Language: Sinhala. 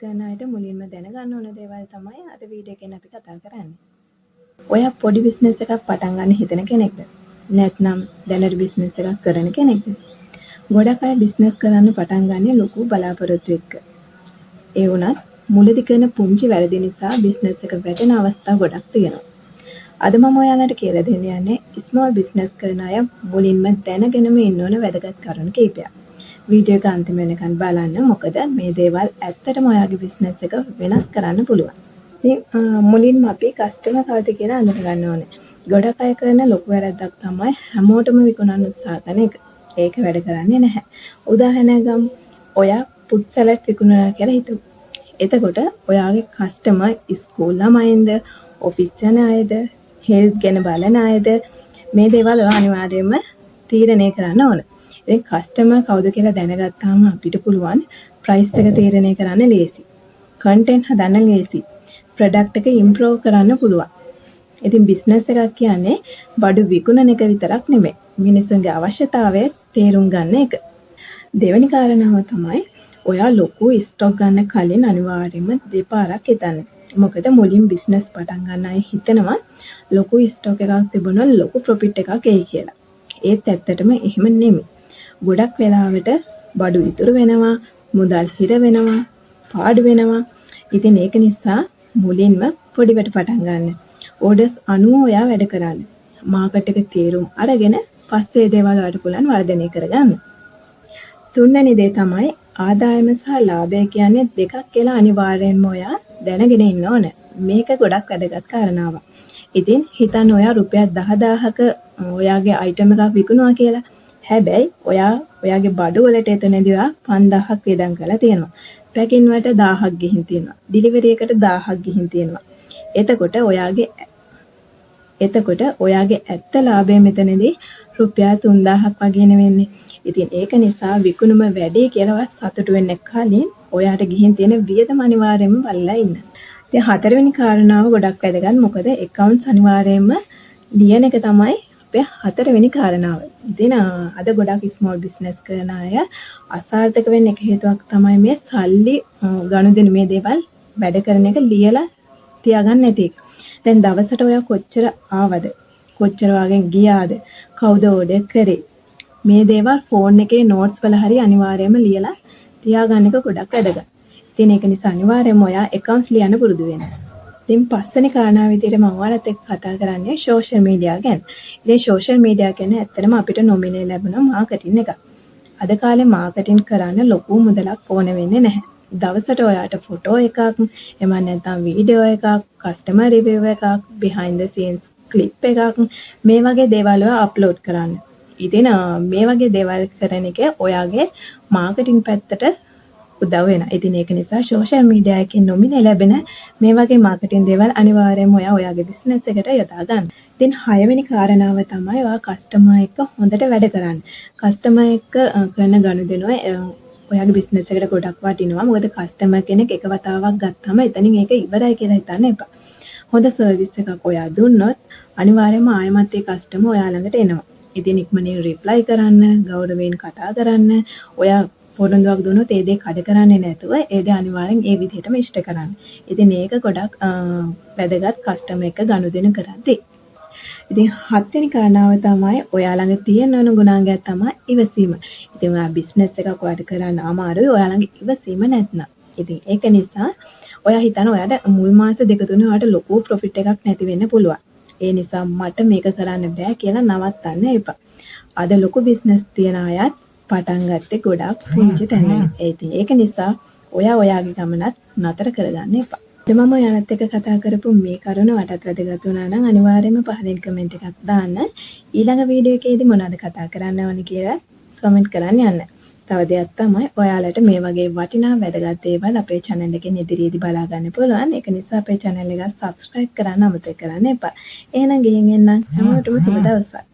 කරන අයට මුලින්ම දැනගන්න ඕන දේවල් තමයි අද වීඩියෝ එකෙන් අපි කතා කරන්නේ. ඔයා පොඩි බිස්නස් එකක් පටන් ගන්න හිතන කෙනෙක්ද? නැත්නම් දැනට බිස්නස් එකක් කරන කෙනෙක්ද? ගොඩක් අය බිස්නස් කරන්න පටන් ගන්නේ ලොකු බලාපොරොත්තු එක්ක. ඒ වුණත් මුලදී කරන පුංචි වැරදි නිසා බිස්නස් එක වැටෙන අවස්ථා ගොඩක් තියෙනවා. අද මම ඔයාලට කියලා දෙන්න යන්නේ ස්මෝල් බිස්නස් කරන අය මුලින්ම දැනගෙනම ඉන්න ඕන වැදගත් කරුණු කිහිපයක්. වීඩියෝ එක අන්තිම වෙනකන් බලන්න. මොකද මේ දේවල් ඇත්තටම ඔයාගේ බිස්නස් එක වෙනස් කරන්න පුළුවන්. ඉතින් මුලින්ම අපි කස්ටමර් කවුද කියලා අඳුන ගන්න ඕනේ. ගොඩක් අය කරන ලොකු වැරද්දක් තමයි හැමෝටම විකුණන්න උත්සාහ කරන එක. ඒක වැඩ කරන්නේ නැහැ. උදාහරණයක් ගමු. ඔයා පුට් සලාඩ් විකුණනවා කියලා හිතමු. එතකොට ඔයාගේ කස්ටමර් ස්කූල් ළමයින්ද, ඔෆිස් යන අයද, හෙල්ත් ගැන බලන අයද, මේ දේවල් ඔයා අනිවාර්යයෙන්ම තීරණය කරන්න ඕන. ඉතින් කස්ටමර් කවුද කියලා දැනගත්තාම අපිට පුළුවන් ප්‍රයිස් එක තීරණය කරන්න ලේසි. කන්ටෙන්ට් හදන්න ලේසි. ප්‍රොඩක්ට් එක ඉම්ප්‍රූව් කරන්න පුළුවන්. ඉතින් බිස්නස් එකක් කියන්නේ බඩු විකුණන එක විතරක් නෙමෙයි. මිනිස්සුන්ගේ අවශ්‍යතාවය තේරුම් ගන්න එක. දෙවෙනි කාරණාව තමයි ඔයා ලොකු ස්ටොක් ගන්න කලින් අනිවාර්යයෙන්ම දෙපාරක් හිතන්න. මොකද මුලින් බිස්නස් පටන් ගන්න අය හිතනවා ලොකු ස්ටොක් එකක් තිබුණොත් ලොකු ප්‍රොෆිට් එකක් එයි කියලා. ඒත් ඇත්තටම එහෙම නෙමෙයි. ගොඩක් වෙලාවට බඩු ඉතුරු වෙනවා, මුදල් හිර වෙනවා, පාඩු වෙනවා. ඉතින් ඒක නිසා මුලින්ම පොඩිවට පටන් ගන්න. ඕඩර්ස් 90 ඔයා වැඩ කරන්න. මාකට් එක තේරුම් අරගෙන පස්සේ දේවල් වලට පුළුවන් වර්ධනය කරගන්න. තුන්වෙනි දේ තමයි ආදායම සහ ලාභය කියන්නේ දෙකක් කියලා අනිවාර්යෙන්ම ඔයා දැනගෙන ඉන්න ඕන. මේක ගොඩක් වැදගත් කාරණාවක්. ඉතින් හිතන්න ඔයා රුපියල් 10000ක ඔයාගේ අයිටම් එකක් විකුණුවා කියලා. හැබැයි ඔයාගේ බඩු වලට එතනදී ඔයා 5000ක් වේදම් කරලා තියෙනවා. පැකින් වලට 1000ක් ගිහින් තියෙනවා. ඩිලිවරි එකට 1000ක් ගිහින් තියෙනවා. එතකොට ඔයාගේ ඇත්ත ලාභය මෙතනදී රුපියල් 3000ක් වගේ නෙවෙන්නේ. ඉතින් ඒක නිසා විකුණුම වැඩි කියලා සතුටු වෙන්න කලින් ඔයාට ගිහින් තියෙන වියදම අනිවාර්යයෙන්ම බලලා ඉන්න. ඉතින් හතරවෙනි කාරණාව ගොඩක් වැදගත්. මොකද accounts අනිවාර්යයෙන්ම ලියන එක තමයි අපේ හතරවෙනි කාරණාව. ඉතින් අද ගොඩක් ස්මෝල් බිස්නස් කරන අය අසාර්ථක වෙන්න එක හේතුවක් තමයි මේ සල්ලි ගනුදෙනු මේ දේවල් වැඩ කරන එක ලියලා තියාගන්න නැති එක. දැන් දවසට ඔයා කොච්චර ආවද? කොච්චර වගේ ගියාද? කවුද ඕඩර් කරේ? මේ දේවල් ෆෝන් එකේ නෝට්ස් වල හරි අනිවාර්යයෙන්ම ලියලා තියාගන්න එක ගොඩක් වැදගත්. ඉතින් ඒක නිසා අනිවාර්යයෙන්ම ඔයා accounts ලියන්න පුරුදු වෙන්න. ඉතින් පස්වෙනි කාරණාව විදිහට මම ඔයාලත් එක්ක කතා කරන්නේ social media ගැන. ඉතින් social media කියන්නේ ඇත්තටම අපිට නොමිනේ ලැබෙන මාකටිං එකක්. අද කාලේ මාකටිං කරන්න ලොකු මුදලක් ඕන වෙන්නේ නැහැ. දවසට ඔයාට ෆොටෝ එකක්, එම නැත්නම් වීඩියෝ එකක්, කස්ටමර් රිවිව් එකක්, behind the scenes clip එකක්, මේ වගේ දේවල් ඔයා අප්ලෝඩ් කරන්න. ඉතින් මේ වගේ දේවල් කරන එක ඔයාගේ මාකටිං පැත්තට උදව් වෙනවා. ඉතින් ඒක නිසා social media එකෙන් නොමිනේ ලැබෙන මේ වගේ මාකටිං දේවල් අනිවාර්යයෙන්ම ඔයාගේ බිස්නස් එකට යොදා ගන්න. ඉතින් 6 වෙනි කාරණාව තමයි ඔයා කස්ටමර් එක්ක හොඳට වැඩ කරන්න. කස්ටමර් එක්ක කරන ගනුදෙනුව ඔයාගේ බිස්නස් එකට ගොඩක් වටිනවා. මොකද කස්ටමර් කෙනෙක් එක වතාවක් ගත්තාම එතනින් ඒක ඉවරයි කියලා හිතන්න එපා. හොඳ සර්විස් එකක් ඔයා දුන්නොත් අනිවාර්යයෙන්ම ආයෙමත් ඒ කස්ටමර් ඔයා ළඟට එනවා. ඉතින් ඉක්මනින් රිප්ලයි කරන්න, ගෞරවයෙන් කතා කරන්න, ඔයා පොරොන්දුවක් දුන්නොත් ඒ දේ කඩ කරන්නේ නැතුව ඒ දේ අනිවාර්යෙන් ඒ විදිහටම ඉෂ්ට කරන්න. ඉතින් මේක ගොඩක් වැදගත් කස්ටමර් එක ගනුදෙනු කරද්දී. ඉතින් 7 වෙනි කාරණාව තමයි ඔයා ළඟ තියෙන ඕන ගුණාංගයක් තමයි ඉවසීම. ඉතින් ඔයා බිස්නස් එකක් ඔයාට කරන්න අමාරුයි ඔයා ළඟ ඉවසීම නැත්නම්. ඉතින් ඒක නිසා ඔයා හිතන ඔයාට මුල් මාස දෙක තුනේ ඔයාට ලොකු ප්‍රොෆිට් එකක් නැති වෙන්න පුළුවන්. ඒ නිසා මට මේක කරන්න බෑ කියලා නවත්තන්න එපා. අද ලොකු බිස්නස් තියන අයත් පටන් ගත්තේ ගොඩක් පුංචි තැනින්. ඒක නිසා ඔයාගේ ගමනත් නතර කරගන්න එපා. මම ඔයාලත් එක්ක කතා කරපු මේ කරුණ වටත් වැදගත් වුණා නම් අනිවාර්යයෙන්ම පහලින් කමෙන්ට් එකක් දාන්න. ඊළඟ වීඩියෝ එකේදී මොනවද කතා කරන්න ඕනේ කියලා කමෙන්ට් කරන්න යන්න. තව දෙයක් තමයි ඔයාලට මේ වගේ වටිනා වැදගත් දේවල් අපේ channel එකෙන් ඉදිරියේදී බලා ගන්න පුළුවන්. ඒක නිසා අපේ channel එක subscribe කරන්න අමතක කරන්න එපා. එහෙනම් ගිහින් එන්න හැමෝටම සුබ දවසක්.